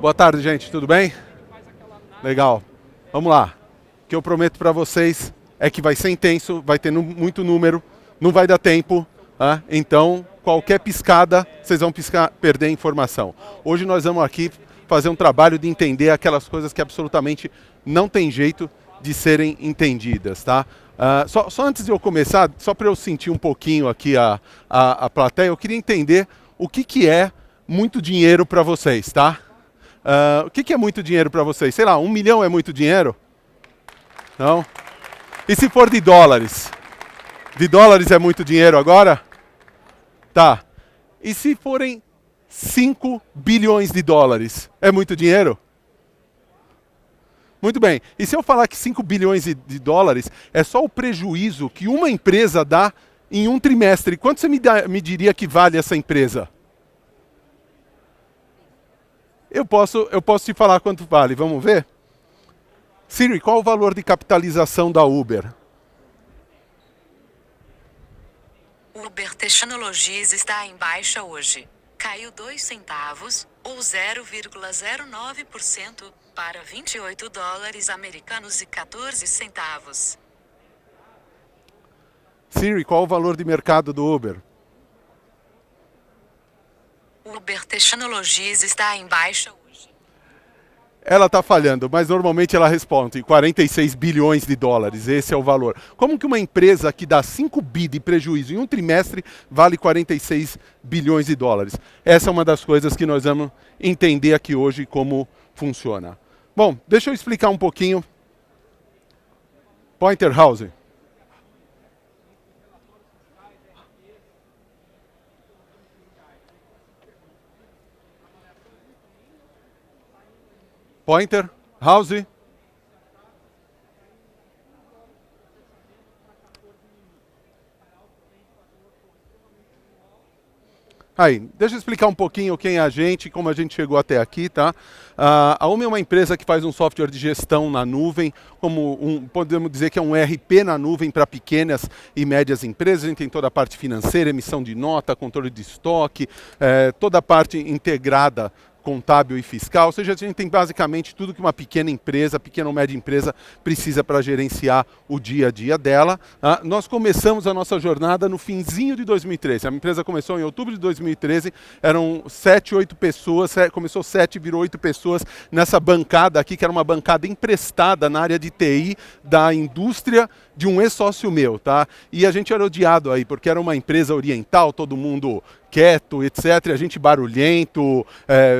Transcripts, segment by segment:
Boa tarde, gente. Tudo bem? Legal. Vamos lá. O que eu prometo para vocês é que vai ser intenso, vai ter muito número, não vai dar tempo, tá? Então, qualquer piscada, vocês vão perder informação. Hoje nós vamos aqui fazer um trabalho de entender aquelas coisas que absolutamente não tem jeito de serem entendidas, tá? Só antes de eu começar, só para eu sentir um pouquinho aqui a plateia, eu queria entender o que é muito dinheiro para vocês, tá? O que é muito dinheiro para vocês? Sei lá, 1 milhão é muito dinheiro? Não? E se for de dólares? De dólares é muito dinheiro agora? Tá. E se forem 5 bilhões de dólares? É muito dinheiro? Muito bem. E se eu falar que 5 bilhões de dólares é só o prejuízo que uma empresa dá em um trimestre, quanto você me diria que vale essa empresa? Eu posso te falar quanto vale, vamos ver? Siri, qual o valor de capitalização da Uber? Uber Technologies está em baixa hoje. Caiu 2 centavos, ou 0,09%, para 28 dólares americanos e 14 centavos. Siri, qual o valor de mercado do Uber? Uber Technologies está em baixa hoje. Ela está falhando, mas normalmente ela responde 46 bilhões de dólares, esse é o valor. Como que uma empresa que dá 5 bi de prejuízo em um trimestre vale 46 bilhões de dólares? Essa é uma das coisas que nós vamos entender aqui hoje como funciona. Bom, deixa eu explicar um pouquinho. Pointer House. Pointer, House. Aí, deixa eu explicar um pouquinho quem é a gente, como a gente chegou até aqui, tá? A UMA é uma empresa que faz um software de gestão na nuvem, podemos dizer que é um ERP na nuvem para pequenas e médias empresas. A gente tem toda a parte financeira, emissão de nota, controle de estoque, toda a parte integrada contábil e fiscal, ou seja, a gente tem basicamente tudo que uma pequena empresa, pequena ou média empresa precisa para gerenciar o dia a dia dela. Nós começamos a nossa jornada no finzinho de 2013. A empresa começou em outubro de 2013, eram 7, 8 pessoas, começou 7, virou 8 pessoas nessa bancada aqui, que era uma bancada emprestada na área de TI da indústria de um ex-sócio meu, tá? E a gente era odiado aí, porque era uma empresa oriental, todo mundo quieto, etc. A gente barulhento,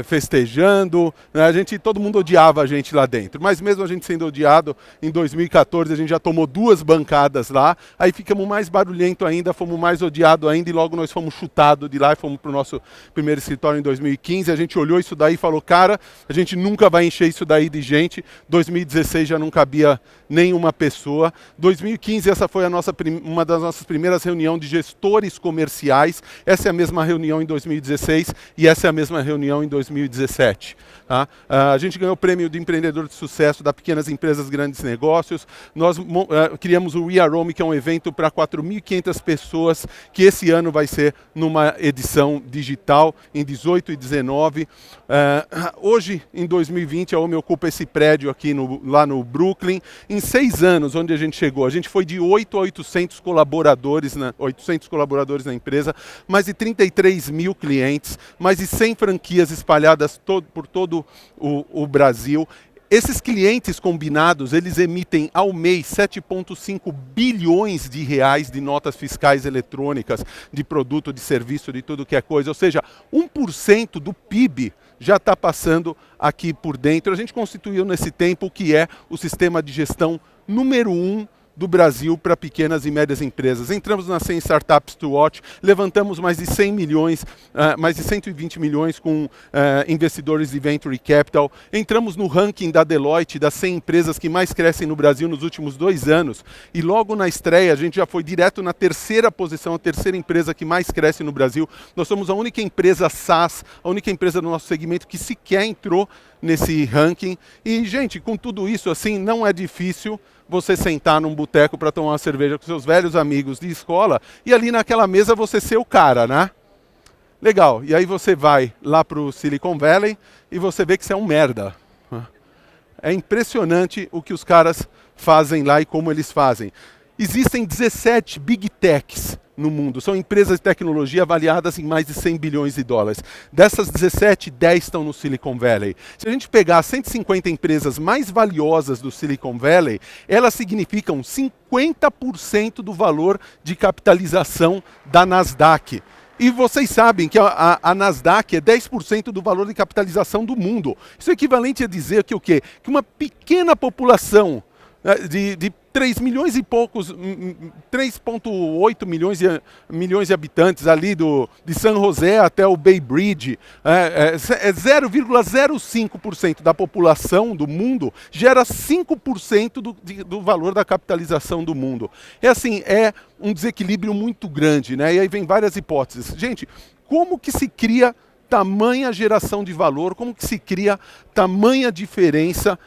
festejando, né? Todo mundo odiava a gente lá dentro. Mas mesmo a gente sendo odiado, em 2014 a gente já tomou 2 bancadas lá, aí ficamos mais barulhento ainda, fomos mais odiados ainda e logo nós fomos chutados de lá e fomos para o nosso primeiro escritório em 2015. A gente olhou isso daí e falou, cara, a gente nunca vai encher isso daí de gente. 2016 já não cabia nenhuma pessoa. 2015 essa foi uma das nossas primeiras reuniões de gestores comerciais. Essa é a mesma reunião em 2016 e essa é a mesma reunião em 2017. Tá? A gente ganhou o prêmio de empreendedor de sucesso da Pequenas Empresas Grandes Negócios. Nós criamos o We Are Rome, que é um evento para 4.500 pessoas, que esse ano vai ser numa edição digital, em 18 e 19. Hoje, em 2020, a OMI ocupa esse prédio aqui lá no Brooklyn. Em 6 anos, onde a gente chegou, a gente foi de 8 a 800 colaboradores na empresa, mais de 33 mil clientes, mais de 100 franquias espalhadas por todo o Brasil. Esses clientes combinados, eles emitem ao mês 7,5 bilhões de reais de notas fiscais eletrônicas, de produto, de serviço, de tudo que é coisa. Ou seja, 1% do PIB já está passando aqui por dentro. A gente constituiu nesse tempo o que é o sistema de gestão número 1 do Brasil para pequenas e médias empresas. Entramos nas 100 Startups to Watch, levantamos mais de 100 milhões, mais de 120 milhões com investidores de Venture Capital. Entramos no ranking da Deloitte, das 100 empresas que mais crescem no Brasil nos últimos 2 anos. E logo na estreia, a gente já foi direto na 3ª posição, a 3ª empresa que mais cresce no Brasil. Nós somos a única empresa SaaS, a única empresa do nosso segmento que sequer entrou nesse ranking. E, gente, com tudo isso, assim, não é difícil você sentar num boteco para tomar uma cerveja com seus velhos amigos de escola e ali naquela mesa você ser o cara, né? Legal, e aí você vai lá para o Silicon Valley e você vê que você é um merda. É impressionante o que os caras fazem lá e como eles fazem. Existem 17 Big Techs no mundo. São empresas de tecnologia avaliadas em mais de 100 bilhões de dólares. Dessas 17, 10 estão no Silicon Valley. Se a gente pegar as 150 empresas mais valiosas do Silicon Valley, elas significam 50% do valor de capitalização da Nasdaq. E vocês sabem que a Nasdaq é 10% do valor de capitalização do mundo. Isso é equivalente a dizer que o quê? Que uma pequena população de 3 milhões e poucos, 3,8 milhões de habitantes ali de San José até o Bay Bridge, 0,05% da população do mundo gera 5% do valor da capitalização do mundo. É assim, é um desequilíbrio muito grande, né? E aí vem várias hipóteses. Gente, como que se cria tamanha geração de valor, como que se cria tamanha diferença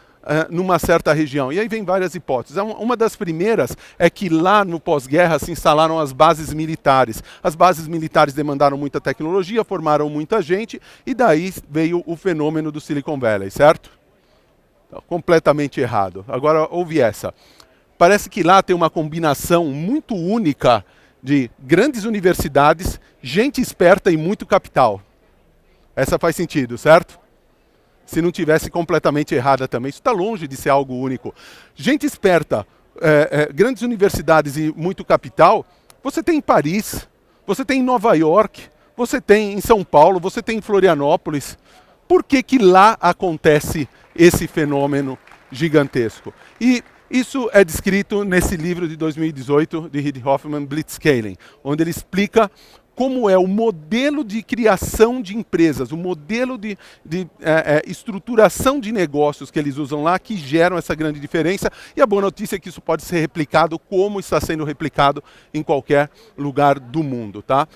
numa certa região? E aí vem várias hipóteses. Uma das primeiras é que lá no pós-guerra se instalaram as bases militares. As bases militares demandaram muita tecnologia, formaram muita gente, e daí veio o fenômeno do Silicon Valley, certo? Completamente errado. Agora ouve essa. Parece que lá tem uma combinação muito única de grandes universidades, gente esperta e muito capital. Essa faz sentido, certo? Se não tivesse completamente errada também. Isso está longe de ser algo único. Gente esperta, grandes universidades e muito capital, você tem em Paris, você tem em Nova York, você tem em São Paulo, você tem em Florianópolis. Por que que lá acontece esse fenômeno gigantesco? E isso é descrito nesse livro de 2018 de Reid Hoffman, Blitzscaling, onde ele explica como é o modelo de criação de empresas, o modelo de estruturação de negócios que eles usam lá, que geram essa grande diferença. E a boa notícia é que isso pode ser replicado como está sendo replicado em qualquer lugar do mundo, tá?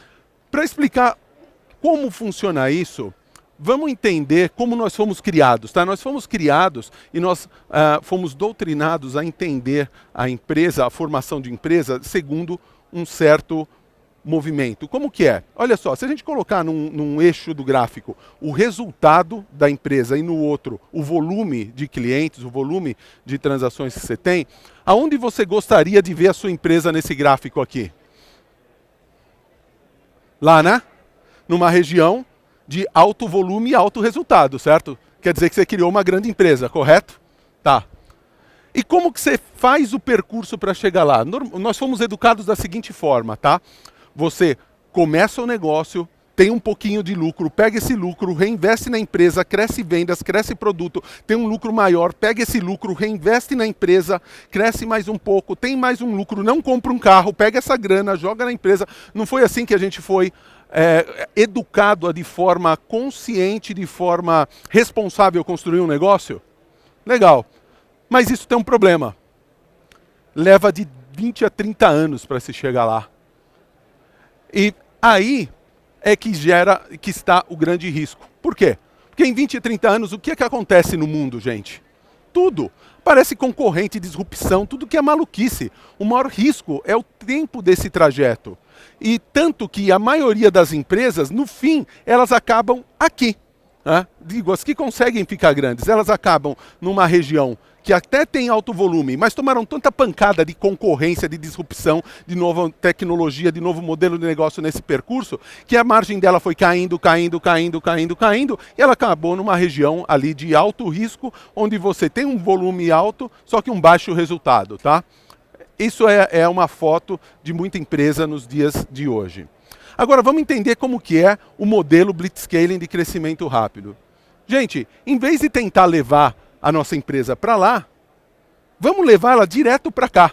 Para explicar como funciona isso, vamos entender como nós fomos criados, tá? Nós fomos criados e nós fomos doutrinados a entender a empresa, a formação de empresa, segundo um certo movimento. Como que é? Olha só, se a gente colocar num eixo do gráfico o resultado da empresa e no outro o volume de clientes, o volume de transações que você tem, aonde você gostaria de ver a sua empresa nesse gráfico aqui? Lá, né? Numa região de alto volume e alto resultado, certo? Quer dizer que você criou uma grande empresa, correto? Tá. E como que você faz o percurso para chegar lá? Nós fomos educados da seguinte forma, tá? Você começa o negócio, tem um pouquinho de lucro, pega esse lucro, reinveste na empresa, cresce vendas, cresce produto, tem um lucro maior, pega esse lucro, reinveste na empresa, cresce mais um pouco, tem mais um lucro, não compra um carro, pega essa grana, joga na empresa. Não foi assim que a gente foi educado a, de forma consciente, de forma responsável, construir um negócio? Legal. Mas isso tem um problema. Leva de 20 a 30 anos para se chegar lá. E aí é que está o grande risco. Por quê? Porque em 20 a 30 anos, o que é que acontece no mundo, gente? Tudo. Parece concorrente, disrupção, tudo que é maluquice. O maior risco é o tempo desse trajeto. E tanto que a maioria das empresas, no fim, elas acabam aqui. Digo, as que conseguem ficar grandes, elas acabam numa região que até tem alto volume, mas tomaram tanta pancada de concorrência, de disrupção, de nova tecnologia, de novo modelo de negócio nesse percurso, que a margem dela foi caindo, e ela acabou numa região ali de alto risco, onde você tem um volume alto, só que um baixo resultado, tá? Isso é uma foto de muita empresa nos dias de hoje. Agora vamos entender como que é o modelo Blitzscaling de crescimento rápido. Gente, em vez de tentar levar a nossa empresa para lá, vamos levá-la direto para cá.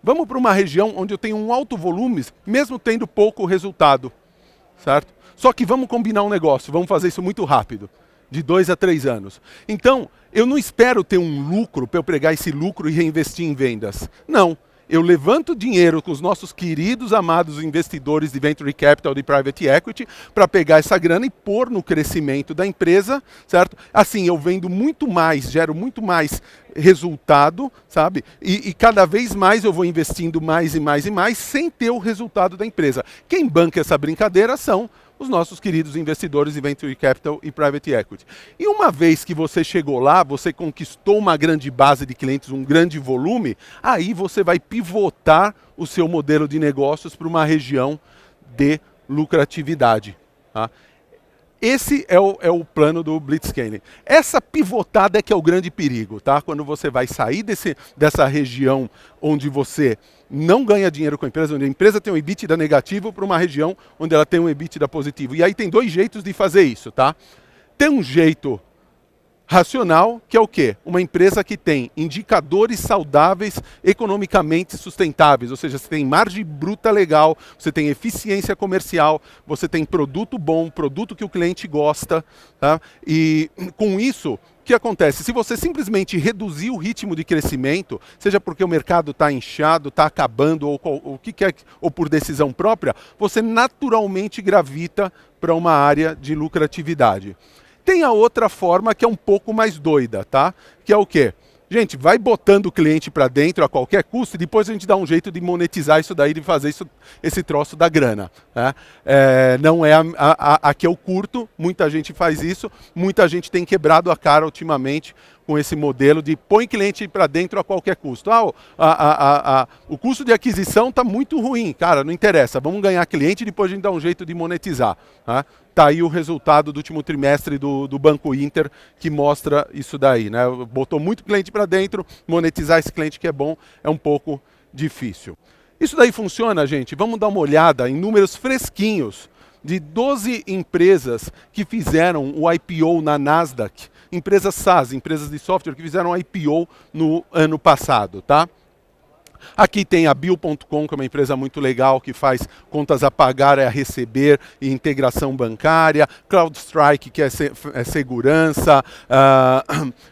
Vamos para uma região onde eu tenho um alto volume, mesmo tendo pouco resultado, certo? Só que vamos combinar um negócio, vamos fazer isso muito rápido, de 2 a 3 anos. Então, eu não espero ter um lucro para eu pegar esse lucro e reinvestir em vendas. Não. Eu levanto dinheiro com os nossos queridos, amados investidores de Venture Capital, de Private Equity, para pegar essa grana e pôr no crescimento da empresa, certo? Assim, eu vendo muito mais, gero muito mais resultado, sabe? E cada vez mais eu vou investindo mais e mais e mais, sem ter o resultado da empresa. Quem banca essa brincadeira são Os nossos queridos investidores em Venture Capital e Private Equity. E uma vez que você chegou lá, você conquistou uma grande base de clientes, um grande volume, aí você vai pivotar o seu modelo de negócios para uma região de lucratividade. Tá? Esse é o plano do Blitzscaling. Essa pivotada é que é o grande perigo, tá? Quando você vai sair dessa região onde você não ganha dinheiro com a empresa, onde a empresa tem um EBITDA negativo, para uma região onde ela tem um EBITDA positivo. E aí tem dois jeitos de fazer isso, tá? Tem um jeito racional, que é o quê? Uma empresa que tem indicadores saudáveis, economicamente sustentáveis, ou seja, você tem margem bruta legal, você tem eficiência comercial, você tem produto bom, produto que o cliente gosta, tá? E com isso, o que acontece? Se você simplesmente reduzir o ritmo de crescimento, seja porque o mercado está inchado, está acabando, ou que quer, ou por decisão própria, você naturalmente gravita para uma área de lucratividade. Tem a outra forma que é um pouco mais doida, tá? Que é o quê? Gente, vai botando o cliente para dentro a qualquer custo e depois a gente dá um jeito de monetizar isso daí, de fazer isso, esse troço da grana. Né? Não é a que eu curto, muita gente faz isso, muita gente tem quebrado a cara ultimamente com esse modelo de põe cliente para dentro a qualquer custo. O custo de aquisição está muito ruim, cara, não interessa, vamos ganhar cliente e depois a gente dá um jeito de monetizar. Tá? Tá aí o resultado do último trimestre do Banco Inter, que mostra isso daí. Né? Botou muito cliente para dentro, monetizar esse cliente que é bom é um pouco difícil. Isso daí funciona, gente? Vamos dar uma olhada em números fresquinhos de 12 empresas que fizeram o IPO na Nasdaq, empresas SaaS, empresas de software que fizeram o IPO no ano passado, tá? Aqui tem a Bill.com, que é uma empresa muito legal, que faz contas a pagar e a receber e integração bancária. CrowdStrike, que é segurança.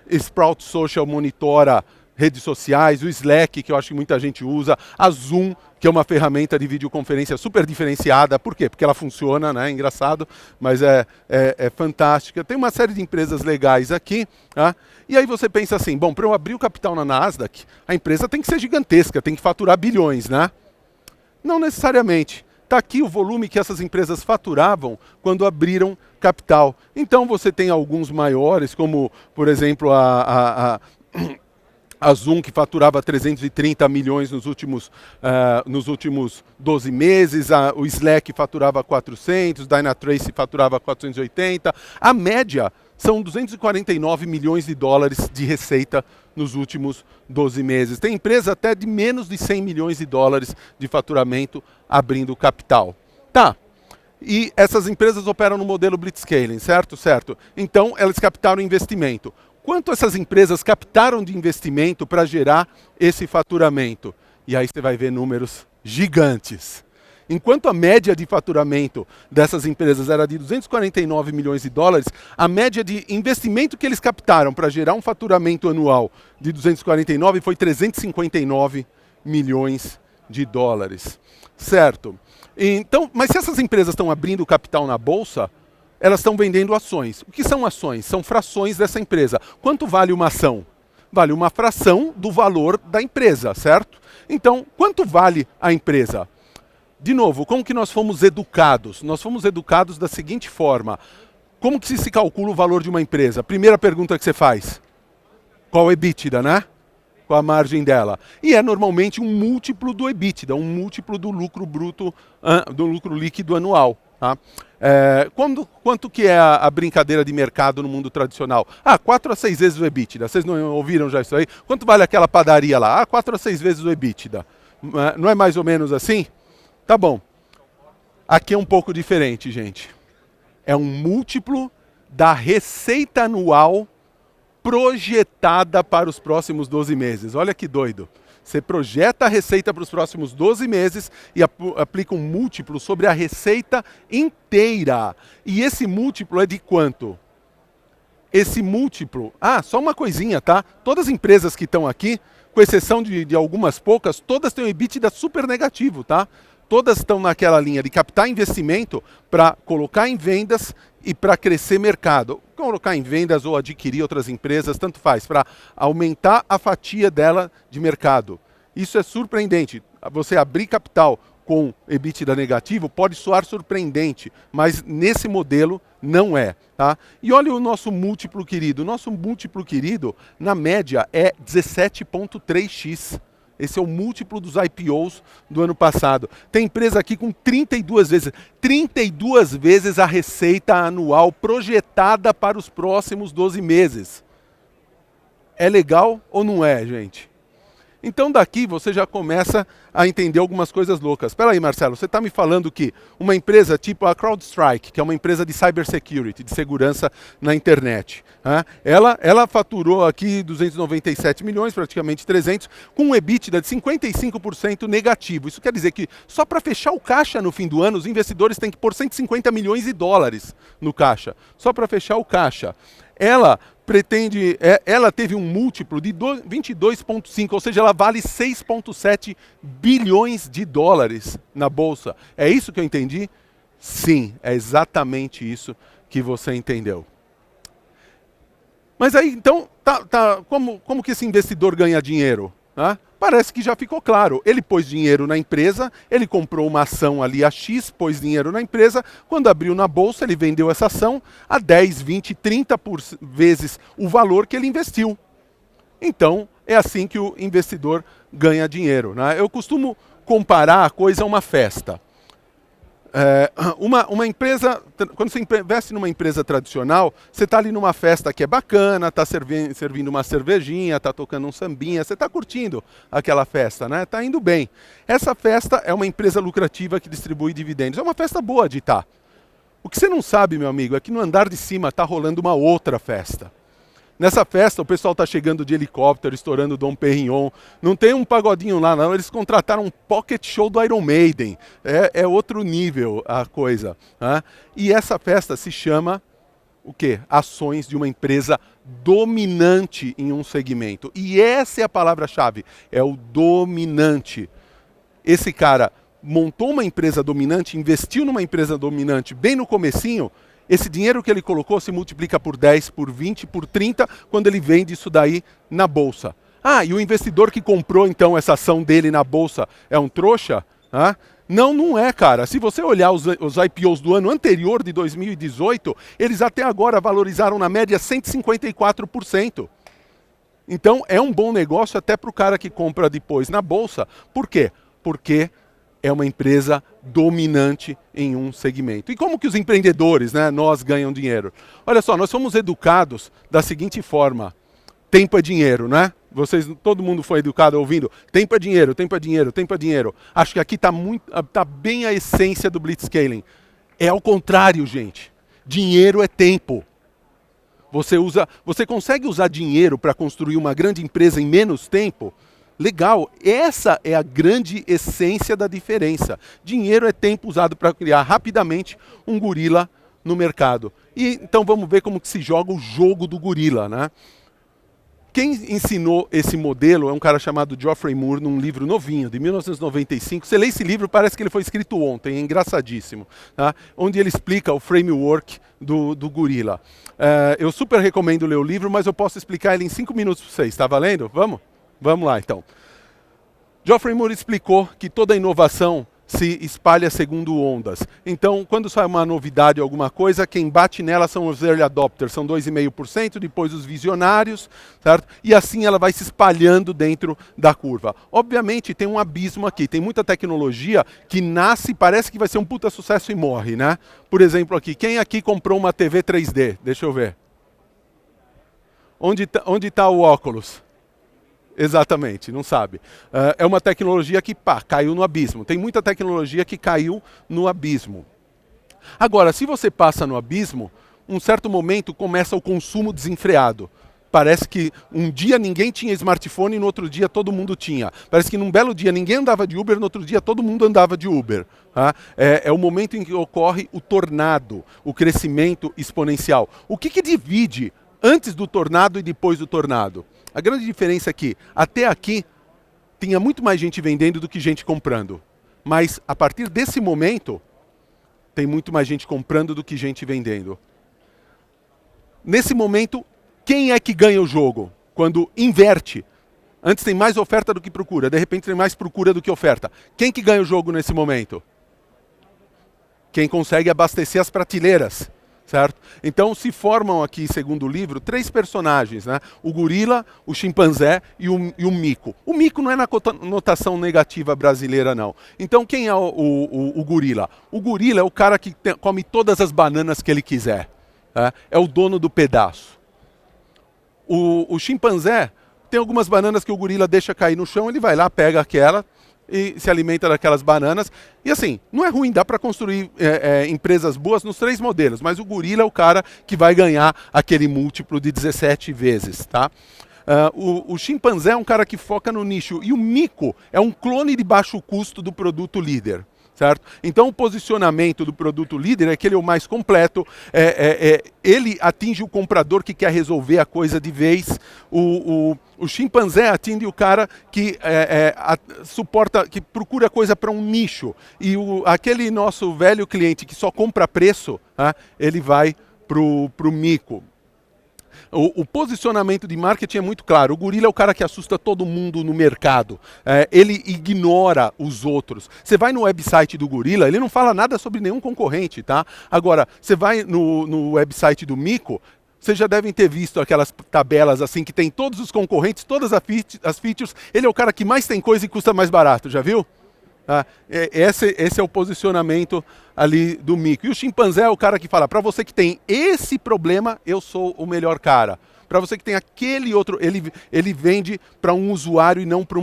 Sprout Social monitora redes sociais. O Slack, que eu acho que muita gente usa. A Zoom, que é uma ferramenta de videoconferência super diferenciada. Por quê? Porque ela funciona, né? Engraçado, mas é fantástica. Tem uma série de empresas legais aqui. Tá? E aí você pensa assim, bom, para eu abrir o capital na Nasdaq, a empresa tem que ser gigantesca, tem que faturar bilhões, né? Não necessariamente. Está aqui o volume que essas empresas faturavam quando abriram capital. Então você tem alguns maiores, como, por exemplo, a Zoom, que faturava 330 milhões nos últimos 12 meses, o Slack faturava 400, Dynatrace faturava 480. A média são 249 milhões de dólares de receita nos últimos 12 meses. Tem empresa até de menos de 100 milhões de dólares de faturamento abrindo capital. Tá. E essas empresas operam no modelo Blitzscaling, certo? Certo. Então, elas captaram investimento. Quanto essas empresas captaram de investimento para gerar esse faturamento? E aí você vai ver números gigantes. Enquanto a média de faturamento dessas empresas era de 249 milhões de dólares, a média de investimento que eles captaram para gerar um faturamento anual de 249 foi 359 milhões de dólares. Certo? Então, mas se essas empresas estão abrindo capital na bolsa, elas estão vendendo ações. O que são ações? São frações dessa empresa. Quanto vale uma ação? Vale uma fração do valor da empresa, certo? Então, quanto vale a empresa? De novo, como que nós fomos educados? Nós fomos educados da seguinte forma. Como que se calcula o valor de uma empresa? Primeira pergunta que você faz. Qual é o EBITDA, né? Qual a margem dela? E é normalmente um múltiplo do EBITDA, um múltiplo do lucro bruto, do lucro líquido anual. Tá? Quanto que é a brincadeira de mercado no mundo tradicional? 4 a 6 vezes o EBITDA. Vocês não ouviram já isso aí? Quanto vale aquela padaria lá? 4 a 6 vezes o EBITDA. Não é mais ou menos assim? Tá bom. Aqui é um pouco diferente, gente. É um múltiplo da receita anual projetada para os próximos 12 meses. Olha que doido. Você projeta a receita para os próximos 12 meses e aplica um múltiplo sobre a receita inteira. E esse múltiplo é de quanto? Esse múltiplo... só uma coisinha, tá? Todas as empresas que estão aqui, com exceção de algumas poucas, todas têm um EBITDA super negativo, tá? Todas estão naquela linha de captar investimento para colocar em vendas e para crescer mercado. Colocar em vendas ou adquirir outras empresas, tanto faz, para aumentar a fatia dela de mercado. Isso é surpreendente. Você abrir capital com EBITDA negativo pode soar surpreendente, mas nesse modelo não é. Tá? E olha o nosso múltiplo querido. O nosso múltiplo querido, na média, é 17,3x. Esse é o múltiplo dos IPOs do ano passado. Tem empresa aqui com 32 vezes a receita anual projetada para os próximos 12 meses. É legal ou não é, gente? Então daqui você já começa a entender algumas coisas loucas. Espera aí, Marcelo, você está me falando que uma empresa tipo a CrowdStrike, que é uma empresa de cybersecurity, de segurança na internet, ela faturou aqui 297 milhões, praticamente 300, com um EBITDA de 55% negativo. Isso quer dizer que só para fechar o caixa no fim do ano, os investidores têm que pôr 150 milhões de dólares no caixa, só para fechar o caixa. Ela teve um múltiplo de 22,5, ou seja, ela vale 6,7 bilhões de dólares na bolsa. É isso que eu entendi? Sim, é exatamente isso que você entendeu. Mas aí, então, como que esse investidor ganha dinheiro? Parece que já ficou claro. Ele pôs dinheiro na empresa, ele comprou uma ação ali a X, pôs dinheiro na empresa, quando abriu na bolsa, ele vendeu essa ação a 10, 20, 30 vezes o valor que ele investiu. Então, é assim que o investidor ganha dinheiro. Eu costumo comparar a coisa a uma festa. Uma empresa, quando você investe numa empresa tradicional, você está ali numa festa que é bacana, está servindo uma cervejinha, está tocando um sambinha, você está curtindo aquela festa, né? Está indo bem. Essa festa é uma empresa lucrativa que distribui dividendos. É uma festa boa de estar. O que você não sabe, meu amigo, é que no andar de cima está rolando uma outra festa. Nessa festa, o pessoal está chegando de helicóptero, estourando Dom Perignon. Não tem um pagodinho lá, não. Eles contrataram um pocket show do Iron Maiden. É outro nível a coisa. E essa festa se chama o quê? Ações de uma empresa dominante em um segmento. E essa é a palavra-chave. É o dominante. Esse cara montou uma empresa dominante, investiu numa empresa dominante bem no comecinho. Esse dinheiro que ele colocou se multiplica por 10, por 20, por 30, quando ele vende isso daí na bolsa. E o investidor que comprou então essa ação dele na bolsa é um trouxa? Não, não é, cara. Se você olhar os IPOs do ano anterior, de 2018, eles até agora valorizaram na média 154%. Então é um bom negócio até para o cara que compra depois na bolsa. Por quê? Porque é uma empresa dominante em um segmento. E como que os empreendedores, nós ganham dinheiro? Olha só, nós fomos educados da seguinte forma: tempo é dinheiro, né? Todo mundo foi educado ouvindo tempo é dinheiro, tempo é dinheiro, tempo é dinheiro. Acho que aqui tá bem a essência do Blitzscaling. É ao contrário, gente. Dinheiro é tempo. Você consegue usar dinheiro para construir uma grande empresa em menos tempo? Legal, essa é a grande essência da diferença. Dinheiro é tempo usado para criar rapidamente um gorila no mercado. E então vamos ver como que se joga o jogo do gorila, né? Quem ensinou esse modelo é um cara chamado Geoffrey Moore, num livro novinho, de 1995. Você lê esse livro, parece que ele foi escrito ontem, é engraçadíssimo. Tá? Onde ele explica o framework do gorila. Eu super recomendo ler o livro, mas eu posso explicar ele em 5 minutos para vocês. Está valendo? Vamos? Vamos lá, então. Geoffrey Moore explicou que toda inovação se espalha segundo ondas. Então, quando sai uma novidade, alguma coisa, quem bate nela são os early adopters, são 2,5%, depois os visionários, certo? E assim ela vai se espalhando dentro da curva. Obviamente, tem um abismo aqui, tem muita tecnologia que nasce, parece que vai ser um puta sucesso e morre, né? Por exemplo, aqui, quem aqui comprou uma TV 3D? Deixa eu ver. Onde tá o óculos? Exatamente, não sabe. É uma tecnologia que caiu no abismo. Tem muita tecnologia que caiu no abismo. Agora, se você passa no abismo, um certo momento começa o consumo desenfreado. Parece que um dia ninguém tinha smartphone e no outro dia todo mundo tinha. Parece que num belo dia ninguém andava de Uber, no outro dia todo mundo andava de Uber. Tá? É o momento em que ocorre o tornado, o crescimento exponencial. O que divide antes do tornado e depois do tornado? A grande diferença é que, até aqui, tinha muito mais gente vendendo do que gente comprando. Mas, a partir desse momento, tem muito mais gente comprando do que gente vendendo. Nesse momento, quem é que ganha o jogo? Quando inverte. Antes tem mais oferta do que procura, de repente tem mais procura do que oferta. Quem que ganha o jogo nesse momento? Quem consegue abastecer as prateleiras, certo? Então se formam aqui, segundo o livro, 3 personagens, né? O gorila, o chimpanzé e o mico. O mico não é na notação negativa brasileira, não. Então quem é o gorila? O gorila é o cara que come todas as bananas que ele quiser. É o dono do pedaço. O chimpanzé tem algumas bananas que o gorila deixa cair no chão, ele vai lá, pega aquela e se alimenta daquelas bananas. E assim, não é ruim, dá para construir empresas boas nos 3 modelos, mas o gorila é o cara que vai ganhar aquele múltiplo de 17 vezes, tá? O chimpanzé é um cara que foca no nicho e o mico é um clone de baixo custo do produto líder. Certo? Então o posicionamento do produto líder é que ele é o mais completo, ele atinge o comprador que quer resolver a coisa de vez, o chimpanzé atinge o cara que suporta, que procura coisa para um nicho, e aquele nosso velho cliente que só compra preço, ele vai para o mico. O posicionamento de marketing é muito claro. O gorila é o cara que assusta todo mundo no mercado. Ele ignora os outros. Você vai no website do gorila, ele não fala nada sobre nenhum concorrente, tá? Agora, você vai no website do mico, vocês já devem ter visto aquelas tabelas assim que tem todos os concorrentes, todas as features. Ele é o cara que mais tem coisa e custa mais barato, já viu? Esse é o posicionamento ali do mico. E o chimpanzé é o cara que fala, para você que tem esse problema, eu sou o melhor cara. Para você que tem aquele outro, ele vende para um usuário e não para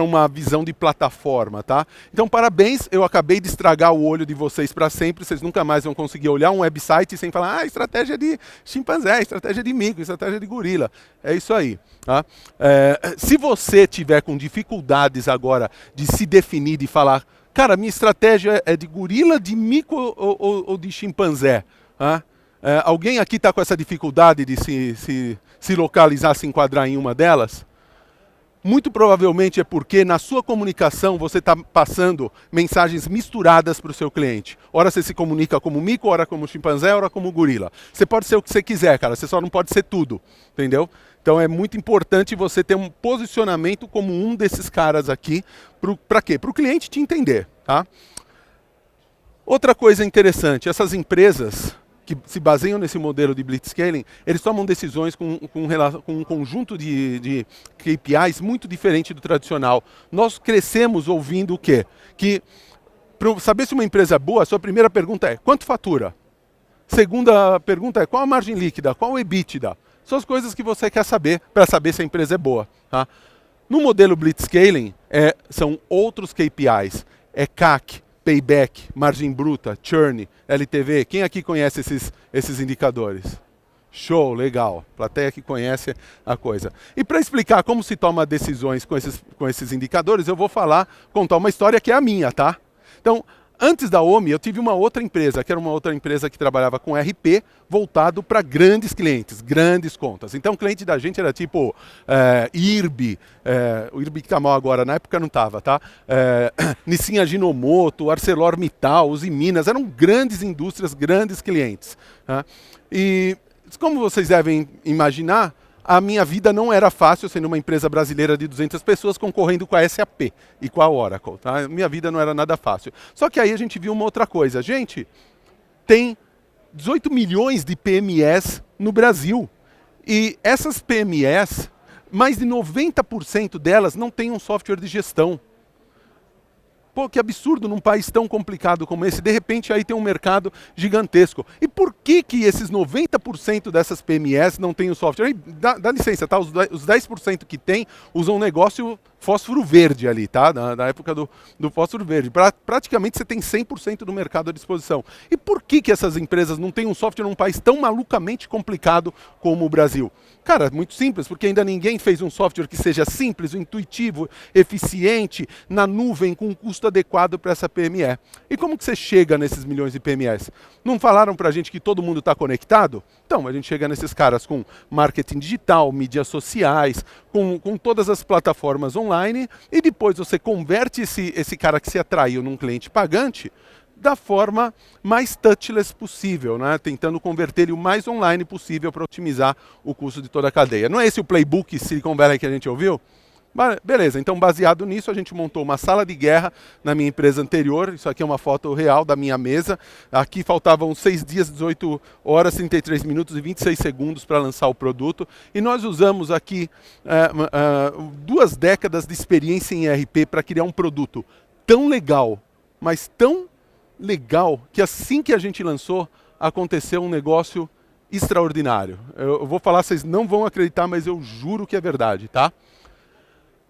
uma visão de plataforma, tá? Então, parabéns, eu acabei de estragar o olho de vocês para sempre, vocês nunca mais vão conseguir olhar um website sem falar, estratégia de chimpanzé, estratégia de mico, estratégia de gorila. É isso aí. Tá? Se você tiver com dificuldades agora de se definir, de falar, cara, minha estratégia é de gorila, de mico ou de chimpanzé? Tá? Alguém aqui está com essa dificuldade de se localizar, se enquadrar em uma delas? Muito provavelmente é porque na sua comunicação você está passando mensagens misturadas para o seu cliente. Ora você se comunica como mico, ora como chimpanzé, ora como gorila. Você pode ser o que você quiser, cara, você só não pode ser tudo, entendeu? Então é muito importante você ter um posicionamento como um desses caras aqui, para quê? Para o cliente te entender, tá? Outra coisa interessante, essas empresas que se baseiam nesse modelo de blitzscaling, eles tomam decisões com um conjunto de KPIs muito diferente do tradicional. Nós crescemos ouvindo o quê? Que para saber se uma empresa é boa, a sua primeira pergunta é, quanto fatura? Segunda pergunta é, qual a margem líquida? Qual o EBITDA? São as coisas que você quer saber para saber se a empresa é boa. Tá? No modelo blitzscaling, são outros KPIs. É CAC, payback, margem bruta, churn, LTV. Quem aqui conhece esses indicadores? Show, legal. Plateia que conhece a coisa. E para explicar como se toma decisões com esses indicadores, eu vou contar uma história que é a minha, tá? Então, antes da OMI, eu tive uma outra empresa, que era uma outra empresa que trabalhava com RP, voltado para grandes clientes, grandes contas. Então, o cliente da gente era tipo IRB, o IRB que está mal agora, na época não estava, tá? Nissin Ajinomoto, ArcelorMittal, Usiminas, eram grandes indústrias, grandes clientes. Tá? E, como vocês devem imaginar, a minha vida não era fácil, sendo uma empresa brasileira de 200 pessoas concorrendo com a SAP e com a Oracle. Tá? Minha vida não era nada fácil. Só que aí a gente viu uma outra coisa. Gente, tem 18 milhões de PMEs no Brasil. E essas PMEs, mais de 90% delas não têm um software de gestão. Pô, que absurdo num país tão complicado como esse, de repente aí tem um mercado gigantesco. E por que esses 90% dessas PMEs não têm o software? Aí, dá licença, tá? Os 10% que tem usam um negócio fósforo verde ali, tá? Na época do fósforo verde. Praticamente você tem 100% do mercado à disposição. E por que essas empresas não têm um software num país tão malucamente complicado como o Brasil? Cara, muito simples, porque ainda ninguém fez um software que seja simples, intuitivo, eficiente, na nuvem, com um custo adequado para essa PME. E como que você chega nesses milhões de PMEs? Não falaram para a gente que todo mundo está conectado? Então, a gente chega nesses caras com marketing digital, mídias sociais, com todas as plataformas online, e depois você converte esse cara que se atraiu num cliente pagante, da forma mais touchless possível, né? Tentando converter ele o mais online possível para otimizar o custo de toda a cadeia. Não é esse o playbook Silicon Valley que a gente ouviu? Beleza, então baseado nisso a gente montou uma sala de guerra na minha empresa anterior. Isso aqui é uma foto real da minha mesa. Aqui faltavam 6 dias, 18 horas, 33 minutos e 26 segundos para lançar o produto. E nós usamos aqui 2 décadas de experiência em ERP para criar um produto tão legal, mas tão legal, que assim que a gente lançou, aconteceu um negócio extraordinário. Eu vou falar, vocês não vão acreditar, mas eu juro que é verdade, tá?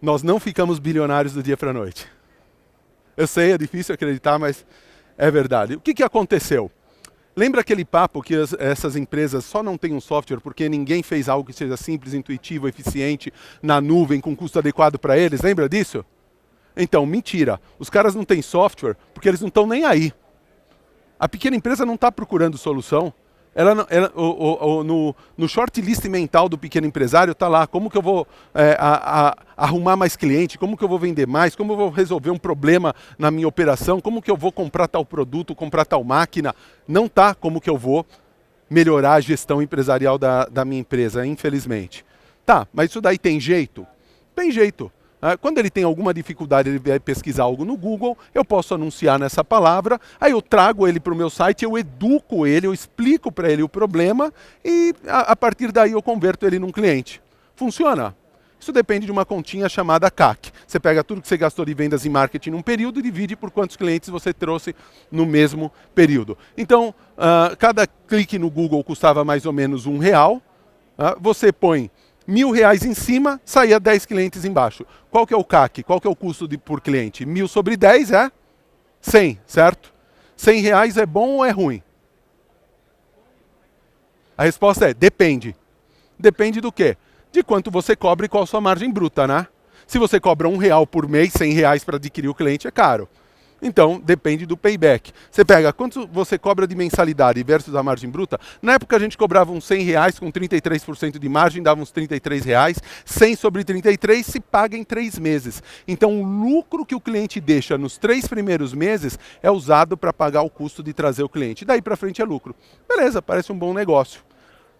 Nós não ficamos bilionários do dia para a noite. Eu sei, é difícil acreditar, mas é verdade. O que aconteceu? Lembra aquele papo que essas empresas só não têm um software porque ninguém fez algo que seja simples, intuitivo, eficiente, na nuvem, com custo adequado para eles? Lembra disso? Então, mentira. Os caras não têm software porque eles não estão nem aí. A pequena empresa não está procurando solução. No shortlist mental do pequeno empresário está lá, como que eu vou arrumar mais cliente, como que eu vou vender mais, como eu vou resolver um problema na minha operação, como que eu vou comprar tal produto, comprar tal máquina. Não está como que eu vou melhorar a gestão empresarial da minha empresa, infelizmente. Tá, mas isso daí tem jeito? Tem jeito. Quando ele tem alguma dificuldade, ele vai pesquisar algo no Google, eu posso anunciar nessa palavra, aí eu trago ele para o meu site, eu educo ele, eu explico para ele o problema e a partir daí eu converto ele num cliente. Funciona? Isso depende de uma continha chamada CAC. Você pega tudo que você gastou de vendas e marketing num período e divide por quantos clientes você trouxe no mesmo período. Então, cada clique no Google custava mais ou menos R$1. Você põe R$1.000 em cima, saía 10 clientes embaixo. Qual que é o CAC? Qual que é o custo por cliente? 1.000 sobre 10 é 100, certo? R$100 é bom ou é ruim? A resposta é depende. Depende do quê? De quanto você cobra e qual a sua margem bruta, né? Se você cobra R$1 por mês, R$100 para adquirir o cliente, é caro. Então, depende do payback. Você pega quanto você cobra de mensalidade versus a margem bruta. Na época a gente cobrava uns R$100 com 33% de margem, dava uns R$33. 100 sobre 33 se paga em 3 meses. Então, o lucro que o cliente deixa nos 3 primeiros meses é usado para pagar o custo de trazer o cliente. Daí para frente é lucro. Beleza, parece um bom negócio.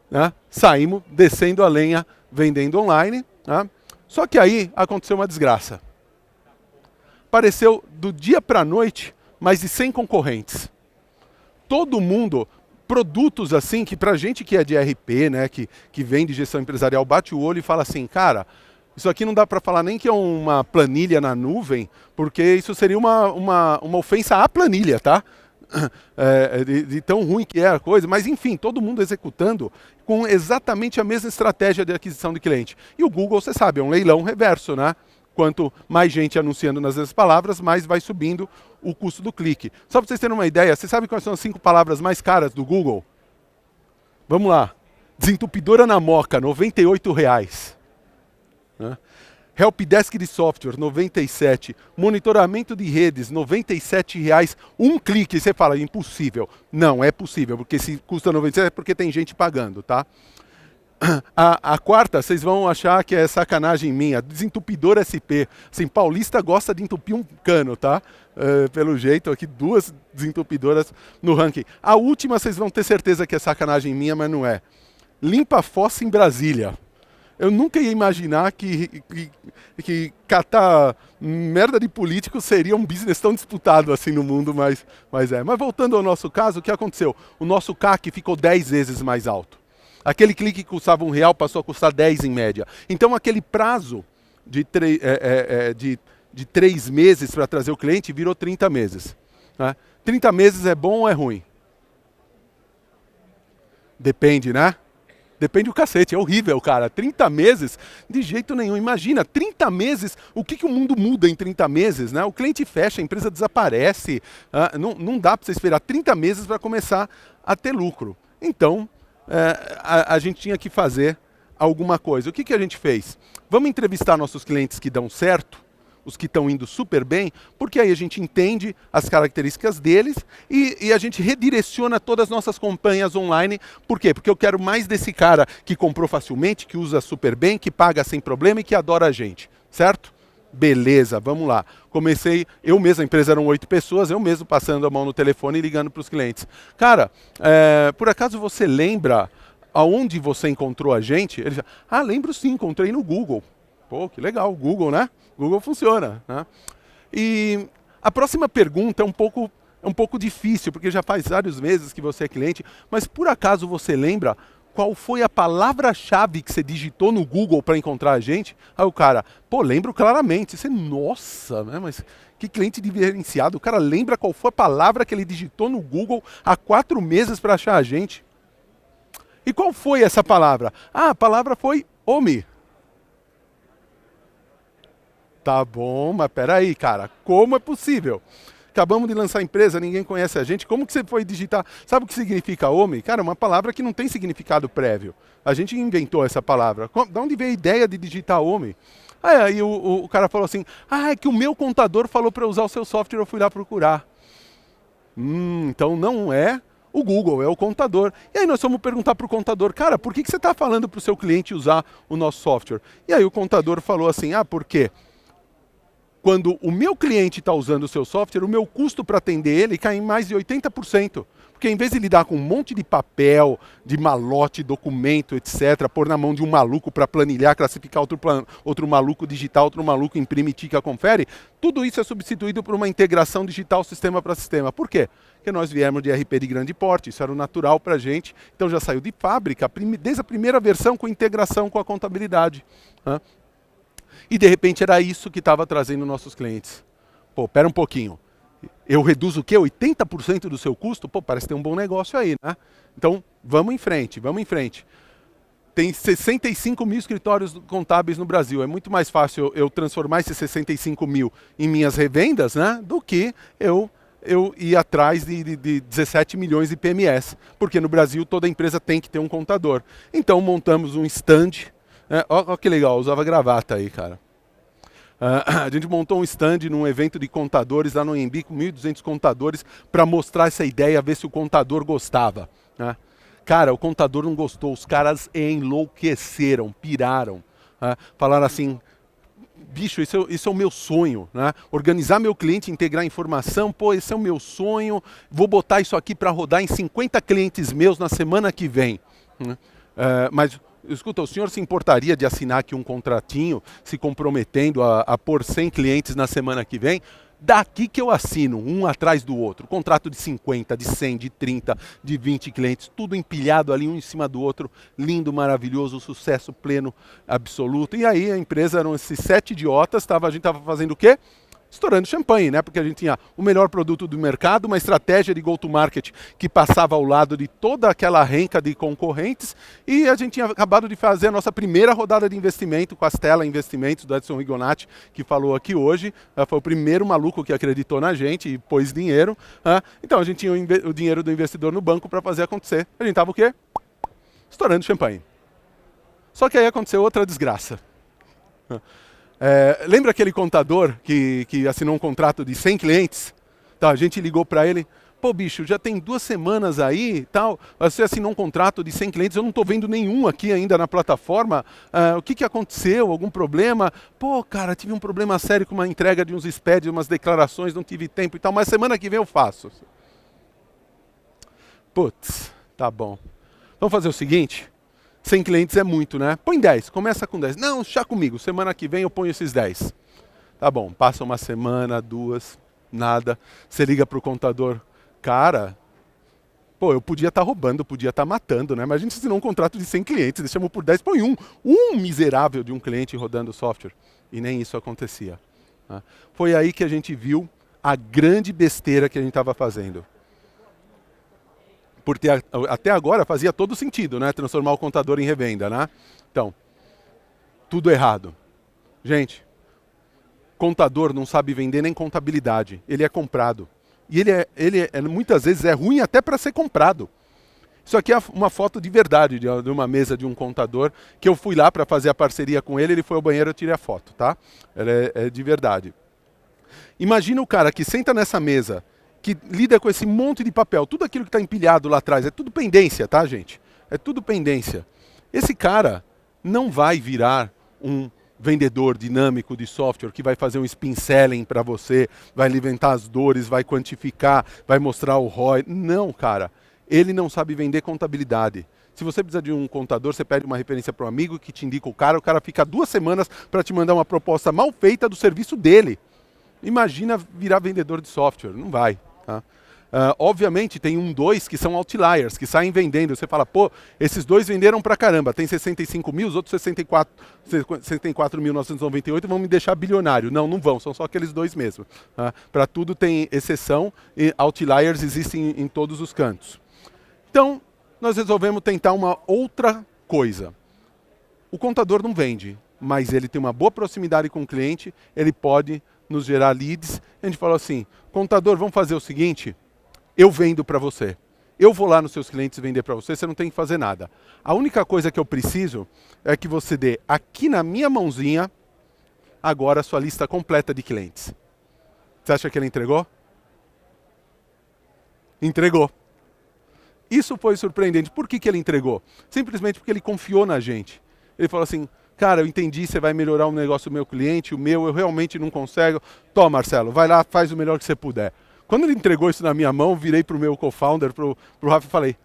Né? Saímos descendo a lenha, vendendo online. Né? Só que aí aconteceu uma desgraça. Apareceu do dia para a noite mais de 100 concorrentes. Todo mundo, produtos assim, que pra gente que é de RP, né, que vende gestão empresarial, bate o olho e fala assim, cara, isso aqui não dá para falar nem que é uma planilha na nuvem, porque isso seria uma ofensa à planilha, tá? De tão ruim que é a coisa, mas enfim, todo mundo executando com exatamente a mesma estratégia de aquisição de cliente. E o Google, você sabe, é um leilão reverso, né? Quanto mais gente anunciando nas mesmas palavras, mais vai subindo o custo do clique. Só para vocês terem uma ideia, você sabe quais são as 5 palavras mais caras do Google? Vamos lá. Desentupidora na Moca, R$98. Né? Helpdesk de software, 97. Monitoramento de redes, R$97. Um clique, e você fala, impossível. Não, é possível, porque se custa 97 é porque tem gente pagando, tá? A quarta, vocês vão achar que é sacanagem minha, desentupidor SP. Assim, paulista gosta de entupir um cano, tá? Pelo jeito, aqui 2 desentupidoras no ranking. A última, vocês vão ter certeza que é sacanagem minha, mas não é. Limpa fossa em Brasília. Eu nunca ia imaginar que catar merda de político seria um business tão disputado assim no mundo, mas é. Mas voltando ao nosso caso, o que aconteceu? O nosso CAC ficou 10 vezes mais alto. Aquele clique que custava R$1 passou a custar 10 em média. Então aquele prazo de 3 meses para trazer o cliente virou 30 meses. Né? 30 meses é bom ou é ruim? Depende, né? Depende do cacete, é horrível, cara. 30 meses, de jeito nenhum. Imagina, 30 meses, o que o mundo muda em 30 meses? Né? O cliente fecha, a empresa desaparece. Não dá para você esperar 30 meses para começar a ter lucro. Então, a gente tinha que fazer alguma coisa. O que a gente fez? Vamos entrevistar nossos clientes que dão certo, os que estão indo super bem, porque aí a gente entende as características deles e a gente redireciona todas as nossas campanhas online. Por quê? Porque eu quero mais desse cara que comprou facilmente, que usa super bem, que paga sem problema e que adora a gente, certo? Beleza, vamos lá. Comecei, eu mesmo, a empresa eram 8 pessoas, eu mesmo passando a mão no telefone e ligando para os clientes. Cara, por acaso você lembra aonde você encontrou a gente? Ele já, lembro sim, encontrei no Google. Pô, que legal, Google, né? Google funciona, né? E a próxima pergunta é um pouco difícil, porque já faz vários meses que você é cliente, mas por acaso você lembra qual foi a palavra-chave que você digitou no Google para encontrar a gente? Aí o cara, pô, lembro claramente. Você, nossa, né, mas que cliente diferenciado. O cara lembra qual foi a palavra que ele digitou no Google há 4 meses para achar a gente. E qual foi essa palavra? Ah, a palavra foi OMI. Tá bom, mas peraí, cara, como é possível? Acabamos de lançar a empresa, ninguém conhece a gente, como que você foi digitar? Sabe o que significa homem? Cara, é uma palavra que não tem significado prévio. A gente inventou essa palavra. De onde veio a ideia de digitar homem? Aí o cara falou assim, é que o meu contador falou para eu usar o seu software, eu fui lá procurar. Então não é o Google, é o contador. E aí nós fomos perguntar para o contador, cara, por que você está falando para o seu cliente usar o nosso software? E aí o contador falou assim, por quê? Quando o meu cliente está usando o seu software, o meu custo para atender ele cai em mais de 80%. Porque em vez de lidar com um monte de papel, de malote, documento, etc., pôr na mão de um maluco para planilhar, classificar outro maluco digital, outro maluco imprime, tica, confere, tudo isso é substituído por uma integração digital sistema para sistema. Por quê? Porque nós viemos de RP de grande porte, isso era o natural para a gente, então já saiu de fábrica, desde a primeira versão com integração com a contabilidade. E de repente era isso que estava trazendo nossos clientes. Pô, pera um pouquinho. Eu reduzo o quê? 80% do seu custo? Pô, parece ter um bom negócio aí, né? Então, vamos em frente, vamos em frente. Tem 65 mil escritórios contábeis no Brasil. É muito mais fácil eu transformar esses 65 mil em minhas revendas, né? Do que eu ir atrás de 17 milhões de PMS. Porque no Brasil toda empresa tem que ter um contador. Então, montamos um stand. Olha que legal, eu usava gravata aí, cara. A gente montou um stand num evento de contadores lá no Anhembi com 1.200 contadores para mostrar essa ideia, ver se o contador gostava. Né? Cara, o contador não gostou, os caras enlouqueceram, piraram. Falaram assim, bicho, isso é o meu sonho. Né? Organizar meu cliente, integrar informação, pô, esse é o meu sonho, vou botar isso aqui para rodar em 50 clientes meus na semana que vem. Mas... Escuta, o senhor se importaria de assinar aqui um contratinho, se comprometendo a pôr 100 clientes na semana que vem? Daqui que eu assino, um atrás do outro. Contrato de 50, de 100, de 30, de 20 clientes, tudo empilhado ali, um em cima do outro. Lindo, maravilhoso, sucesso pleno, absoluto. E aí a empresa, eram esses 7 idiotas, a gente estava fazendo o quê? Estourando champanhe, né? Porque a gente tinha o melhor produto do mercado, uma estratégia de go-to-market que passava ao lado de toda aquela renca de concorrentes, e a gente tinha acabado de fazer a nossa primeira rodada de investimento com a Stella Investimentos do Edson Rigonati, que falou aqui hoje. Foi o primeiro maluco que acreditou na gente e pôs dinheiro. Então a gente tinha o dinheiro do investidor no banco para fazer acontecer. A gente estava o quê? Estourando champanhe. Só que aí aconteceu outra desgraça. Lembra aquele contador que assinou um contrato de 100 clientes? Tá, a gente ligou para ele, pô bicho, já tem 2 semanas aí, tal, você assinou um contrato de 100 clientes, eu não estou vendo nenhum aqui ainda na plataforma, o que aconteceu, algum problema? Pô cara, tive um problema sério com uma entrega de uns SPED, umas declarações, não tive tempo e tal, mas semana que vem eu faço. Putz, tá bom. Vamos fazer o seguinte... 100 clientes é muito, né? Põe 10, começa com 10. Não, chá comigo, semana que vem eu ponho esses 10. Tá bom, passa uma semana, 2, nada. Você liga pro contador, cara, pô, eu podia estar roubando, eu podia estar matando, né? Mas a gente assinou um contrato de 100 clientes, deixamos por 10, põe um miserável de um cliente rodando o software. E nem isso acontecia. Né? Foi aí que a gente viu a grande besteira que a gente estava fazendo. Porque até agora fazia todo sentido, né? Transformar o contador em revenda, né? Então, tudo errado. Gente, contador não sabe vender nem contabilidade. Ele é comprado. E ele muitas vezes é ruim até para ser comprado. Isso aqui é uma foto de verdade de uma mesa de um contador que eu fui lá para fazer a parceria com ele, ele foi ao banheiro, eu tirei a foto, tá? Ela é de verdade. Imagina o cara que senta nessa mesa, que lida com esse monte de papel, tudo aquilo que está empilhado lá atrás, é tudo pendência, tá, gente? É tudo pendência. Esse cara não vai virar um vendedor dinâmico de software que vai fazer um spin selling para você, vai alimentar as dores, vai quantificar, vai mostrar o ROI. Não, cara. Ele não sabe vender contabilidade. Se você precisa de um contador, você pede uma referência para um amigo que te indica o cara fica 2 semanas para te mandar uma proposta mal feita do serviço dele. Imagina virar vendedor de software, não vai. Tá? Obviamente tem 2 que são outliers, que saem vendendo. Você fala, pô, esses 2 venderam pra caramba, tem 65 mil, os outros 64.998 vão me deixar bilionário. Não, não vão, são só aqueles 2 mesmo. Tá? Para tudo tem exceção e outliers existem em todos os cantos. Então, nós resolvemos tentar uma outra coisa. O contador não vende, mas ele tem uma boa proximidade com o cliente, ele pode nos gerar leads. A gente falou assim, contador, vamos fazer o seguinte, eu vendo para você. Eu vou lá nos seus clientes vender para você, você não tem que fazer nada. A única coisa que eu preciso é que você dê aqui na minha mãozinha agora a sua lista completa de clientes. Você acha que ele entregou? Entregou. Isso foi surpreendente. Por que ele entregou? Simplesmente porque ele confiou na gente. Ele falou assim, cara, eu entendi, você vai melhorar o negócio do meu cliente, o meu eu realmente não consigo. Toma, Marcelo, vai lá, faz o melhor que você puder. Quando ele entregou isso na minha mão, virei para o meu co-founder, para o Rafa e falei,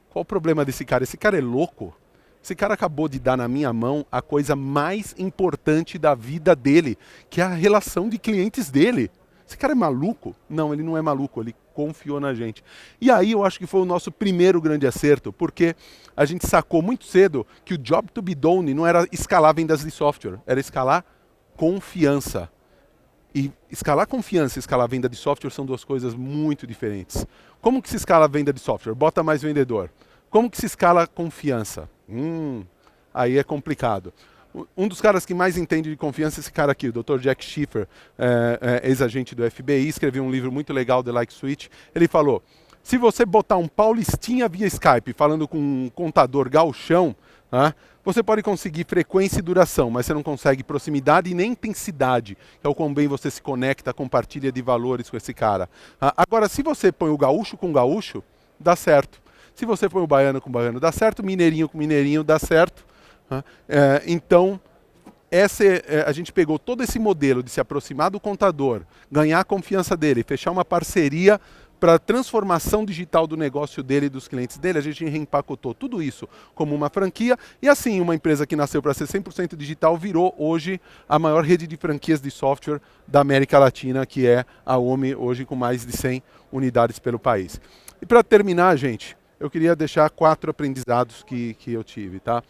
qual o problema desse cara? Esse cara é louco. Esse cara acabou de dar na minha mão a coisa mais importante da vida dele, que é a relação de clientes dele. Esse cara é maluco? Não, ele não é maluco, ele confiou na gente. E aí eu acho que foi o nosso primeiro grande acerto, porque a gente sacou muito cedo que o job to be done não era escalar vendas de software, era escalar confiança. E escalar confiança e escalar venda de software são 2 coisas muito diferentes. Como que se escala a venda de software? Bota mais vendedor. Como que se escala confiança? Aí é complicado. Um dos caras que mais entende de confiança é esse cara aqui, o Dr. Jack Schiffer, ex-agente do FBI, escreveu um livro muito legal, The Like Switch. Ele falou, se você botar um paulistinha via Skype falando com um contador gauchão, você pode conseguir frequência e duração, mas você não consegue proximidade e nem intensidade, que é o quão bem você se conecta, compartilha de valores com esse cara. Agora, se você põe o gaúcho com gaúcho, dá certo. Se você põe o baiano com baiano, dá certo. Mineirinho com mineirinho, dá certo. Então, a gente pegou todo esse modelo de se aproximar do contador, ganhar a confiança dele, fechar uma parceria para a transformação digital do negócio dele e dos clientes dele. A gente reempacotou tudo isso como uma franquia e assim uma empresa que nasceu para ser 100% digital virou hoje a maior rede de franquias de software da América Latina, que é a OMI, hoje com mais de 100 unidades pelo país. E para terminar, gente, eu queria deixar 4 aprendizados que eu tive, tá?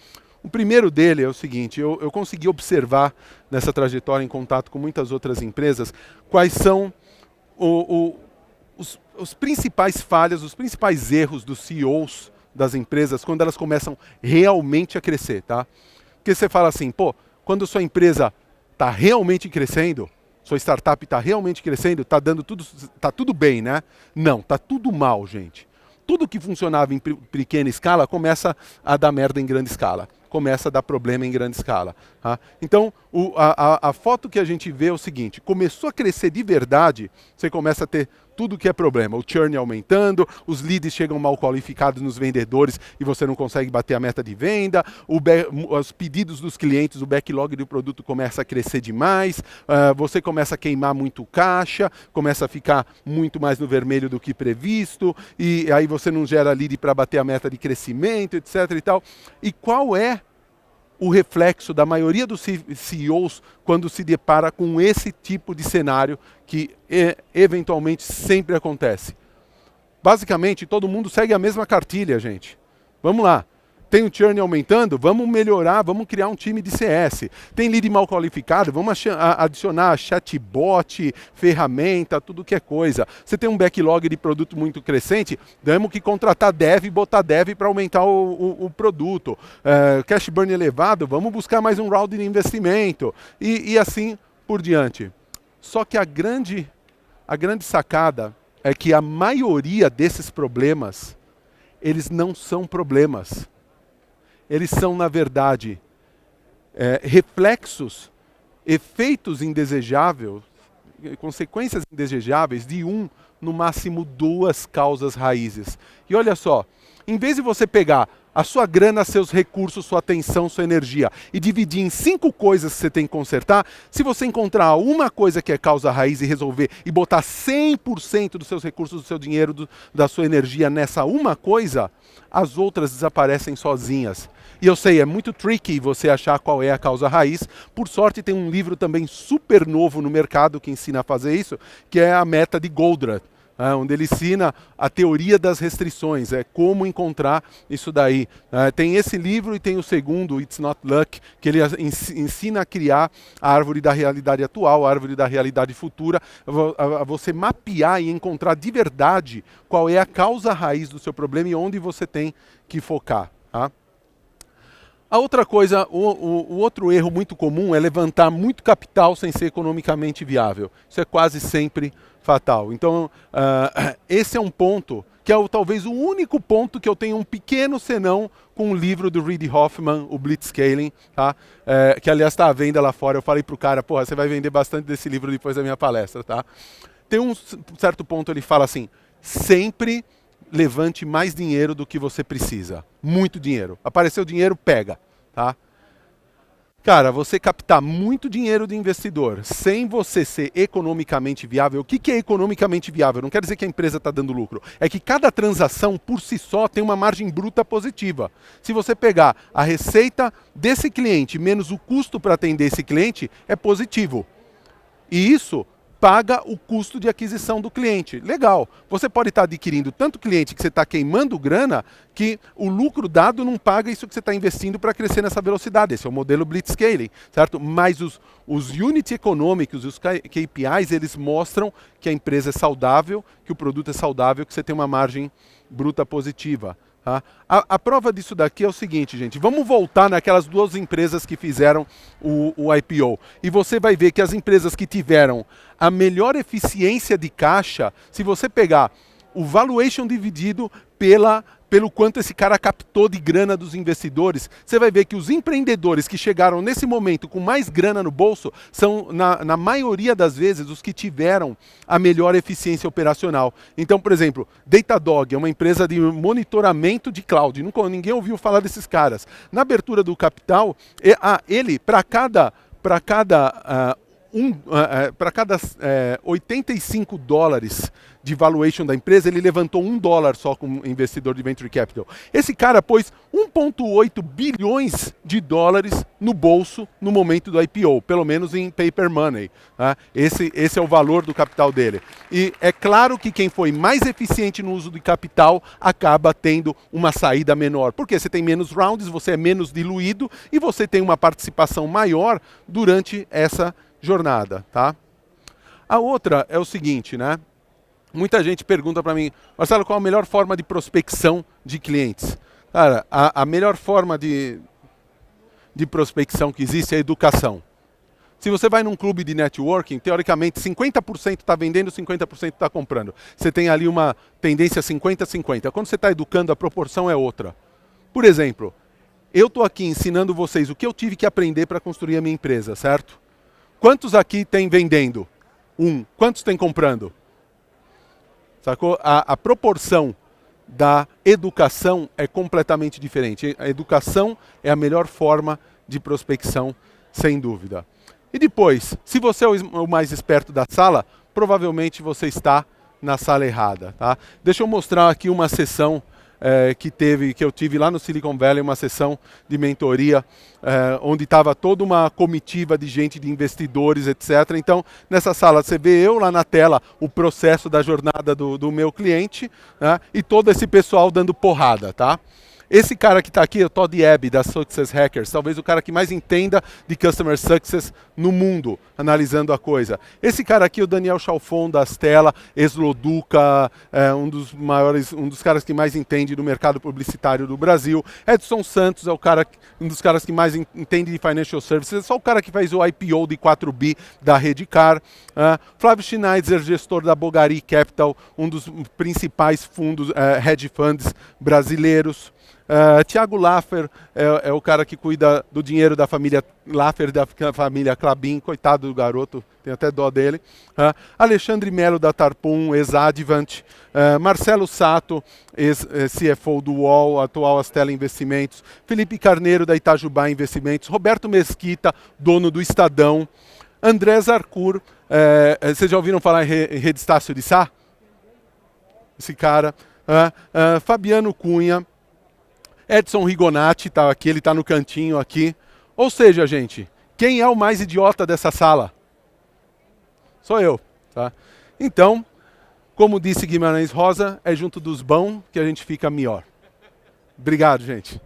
O primeiro dele é o seguinte, eu consegui observar nessa trajetória em contato com muitas outras empresas quais são os principais falhas, os principais erros dos CEOs das empresas quando elas começam realmente a crescer, tá? Porque você fala assim, pô, quando sua empresa está realmente crescendo, sua startup está realmente crescendo, está dando tudo, tá tudo bem, né? Não, tá tudo mal, gente. Tudo que funcionava em pequena escala começa a dar merda em grande escala. Começa a dar problema em grande escala. Tá? Então, a foto que a gente vê é o seguinte, começou a crescer de verdade, você começa a ter tudo que é problema. O churn aumentando, os leads chegam mal qualificados nos vendedores e você não consegue bater a meta de venda, os pedidos dos clientes, o backlog do produto começa a crescer demais, você começa a queimar muito caixa, começa a ficar muito mais no vermelho do que previsto, e aí você não gera lead para bater a meta de crescimento, etc. e tal. E qual é o reflexo da maioria dos CEOs quando se depara com esse tipo de cenário que eventualmente sempre acontece? Basicamente, todo mundo segue a mesma cartilha, gente. Vamos lá. Tem o churn aumentando? Vamos melhorar, vamos criar um time de CS. Tem lead mal qualificado? Vamos adicionar chatbot, ferramenta, tudo que é coisa. Você tem um backlog de produto muito crescente? Temos que contratar dev e botar dev para aumentar o produto. Cash burn elevado? Vamos buscar mais um round de investimento. E assim por diante. Só que a grande sacada é que a maioria desses problemas, eles não são problemas. Eles são, na verdade, reflexos, efeitos indesejáveis, consequências indesejáveis de no máximo 2 causas raízes. E olha só, em vez de você pegar a sua grana, seus recursos, sua atenção, sua energia e dividir em 5 coisas que você tem que consertar, se você encontrar uma coisa que é causa raiz e resolver e botar 100% dos seus recursos, do seu dinheiro, da sua energia nessa uma coisa, as outras desaparecem sozinhas. E eu sei, é muito tricky você achar qual é a causa raiz. Por sorte, tem um livro também super novo no mercado que ensina a fazer isso, que é a Meta de Goldratt, onde ele ensina a teoria das restrições, como encontrar isso daí. Tem esse livro e tem o segundo, It's Not Luck, que ele ensina a criar a árvore da realidade atual, a árvore da realidade futura, a você mapear e encontrar de verdade qual é a causa raiz do seu problema e onde você tem que focar. Tá? A outra coisa, o outro erro muito comum é levantar muito capital sem ser economicamente viável. Isso é quase sempre fatal. Então, esse é um ponto que é talvez o único ponto que eu tenho um pequeno senão com o livro do Reid Hoffman, o Blitzscaling, tá? Que aliás está à venda lá fora. Eu falei para o cara, porra, você vai vender bastante desse livro depois da minha palestra. Tá? Tem um certo ponto, ele fala assim, sempre levante mais dinheiro do que você precisa. Muito dinheiro. Apareceu dinheiro, pega. Tá? Cara, você captar muito dinheiro de investidor sem você ser economicamente viável. O que é economicamente viável? Não quer dizer que a empresa está dando lucro. É que cada transação, por si só, tem uma margem bruta positiva. Se você pegar a receita desse cliente menos o custo para atender esse cliente, é positivo. E isso paga o custo de aquisição do cliente. Legal. Você pode estar adquirindo tanto cliente que você está queimando grana que o lucro dado não paga isso que você está investindo para crescer nessa velocidade. Esse é o modelo Blitzscaling, certo? Mas os unit econômicos, os KPIs, eles mostram que a empresa é saudável, que o produto é saudável, que você tem uma margem bruta positiva. Tá? A prova disso daqui é o seguinte, gente. Vamos voltar naquelas 2 empresas que fizeram o IPO. E você vai ver que as empresas que tiveram a melhor eficiência de caixa, se você pegar o valuation dividido pelo quanto esse cara captou de grana dos investidores, você vai ver que os empreendedores que chegaram nesse momento com mais grana no bolso são, na maioria das vezes, os que tiveram a melhor eficiência operacional. Então, por exemplo, Datadog é uma empresa de monitoramento de cloud. Ninguém ouviu falar desses caras. Na abertura do capital, ele, para cada 85 dólares de valuation da empresa, ele levantou $1 só como investidor de Venture Capital. Esse cara pôs 1,8 bilhões de dólares no bolso no momento do IPO, pelo menos em paper money. Tá? Esse é o valor do capital dele. E é claro que quem foi mais eficiente no uso de capital acaba tendo uma saída menor, porque você tem menos rounds, você é menos diluído e você tem uma participação maior durante essa jornada, tá? A outra é o seguinte, né? Muita gente pergunta para mim, Marcelo, qual a melhor forma de prospecção de clientes? Cara, a melhor forma de prospecção que existe é a educação. Se você vai num clube de networking, teoricamente 50% está vendendo, 50% está comprando. Você tem ali uma tendência 50-50. Quando você está educando, a proporção é outra. Por exemplo, eu estou aqui ensinando vocês o que eu tive que aprender para construir a minha empresa, certo? Quantos aqui tem vendendo? 1. Quantos tem comprando? Sacou? A proporção da educação é completamente diferente. A educação é a melhor forma de prospecção, sem dúvida. E depois, se você é o mais esperto da sala, provavelmente você está na sala errada. Tá? Deixa eu mostrar aqui uma sessão que eu tive lá no Silicon Valley, uma sessão de mentoria, onde estava toda uma comitiva de gente, de investidores, etc. Então, nessa sala, você vê eu lá na tela, o processo da jornada do meu cliente, né, e todo esse pessoal dando porrada, tá? Esse cara que está aqui é o Todd Ebb, da Success Hackers, talvez o cara que mais entenda de Customer Success no mundo, analisando a coisa. Esse cara aqui é o Daniel Chalfon, da Stella, ex-Loduca, um dos caras que mais entende do mercado publicitário do Brasil. Edson Santos é um dos caras que mais entende de Financial Services, é só o cara que faz o IPO de 4B da Redcar. Flávio Schneider, gestor da Bogari Capital, um dos principais fundos, hedge funds brasileiros. Tiago Laffer é o cara que cuida do dinheiro da família Laffer, da família Klabin, coitado do garoto, tem até dó dele. Alexandre Melo da Tarpum, ex-Advant. Marcelo Sato, ex-CFO do UOL, atual Astela Investimentos. Felipe Carneiro da Itajubá Investimentos. Roberto Mesquita, dono do Estadão. André Zarcur, vocês já ouviram falar em Rede Estácio de Sá? Esse cara. Fabiano Cunha. Edson Rigonati está aqui, ele está no cantinho aqui. Ou seja, gente, quem é o mais idiota dessa sala? Sou eu. Tá? Então, como disse Guimarães Rosa, é junto dos bons que a gente fica melhor. Obrigado, gente.